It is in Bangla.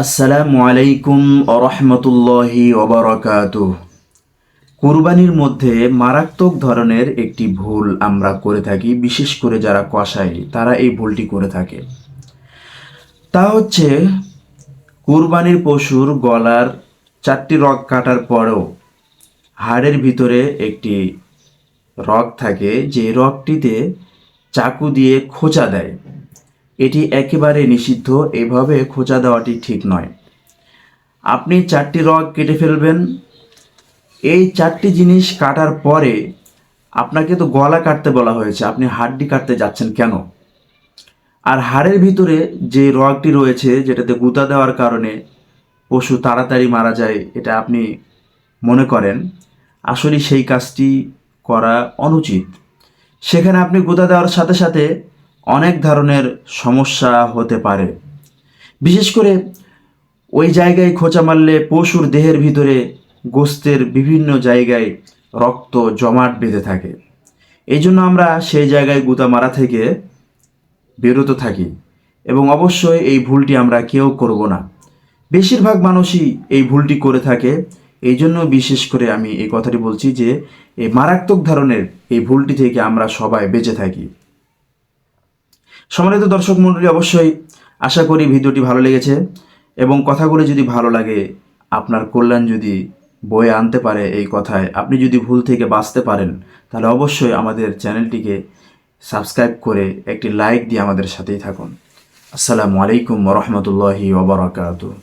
আসসালামু আলাইকুম আরহামতুল্লাহি ওবারাকাতুহ। কুরবানির মধ্যে মারাত্মক ধরনের একটি ভুল আমরা করে থাকি, বিশেষ করে যারা কসাই তারা এই ভুলটি করে থাকে। তা হচ্ছে কুরবানির পশুর গলার 4টি রগ কাটার পরেও হাড়ের ভিতরে একটি রগ থাকে, যে রগটিতে চাকু দিয়ে খোঁচা দেয়। এটি একেবারে নিষিদ্ধ, এভাবে খোঁচা দেওয়াটি ঠিক নয়। আপনি 4টি রগ কেটে ফেলবেন। এই 4টি জিনিস কাটার পরে আপনাকে তো গলা কাটতে বলা হয়েছে, আপনি হাড্ডি কাটতে যাচ্ছেন কেন? আর হাড়ের ভিতরে যে রগটি রয়েছে, যেটাতে গুঁতা দেওয়ার কারণে পশু তাড়াতাড়ি মারা যায়, এটা আপনি মনে করেন, আসলে সেই কাজটি করা অনুচিত। সেখানে আপনি গুঁতা দেওয়ার সাথে সাথে অনেক ধরনের সমস্যা হতে পারে। বিশেষ করে ওই জায়গায় খোঁচা মারলে পশুর দেহের ভিতরে গোস্তের বিভিন্ন জায়গায় রক্ত জমাট বেঁধে থাকে। এই জন্য আমরা সেই জায়গায় গুঁতা মারা থেকে বিরত থাকি, এবং অবশ্যই এই ভুলটি আমরা কেউ করব না। বেশিরভাগ মানুষই এই ভুলটি করে থাকে। এই জন্য বিশেষ করে আমি এই কথাটি বলছি যে এই মারাত্মক ধরনের এই ভুলটি থেকে আমরা সবাই বেঁচে থাকি। সম্মানিত দর্শক মণ্ডলী, অবশ্যই আশা করি ভিডিওটি ভালো লেগেছে, এবং কথাগুলো যদি ভালো লাগে, আপনার কল্যাণ যদি বয়ে আনতে পারে এই কথায়, আপনি যদি ভুল থেকে বাঁচতে পারেন, তাহলে অবশ্যই আমাদের চ্যানেলটিকে সাবস্ক্রাইব করে একটি লাইক দিয়ে আমাদের সাথেই থাকুন। আসসালামু আলাইকুম ওয়া রাহমাতুল্লাহি ওয়া বারাকাতুহু।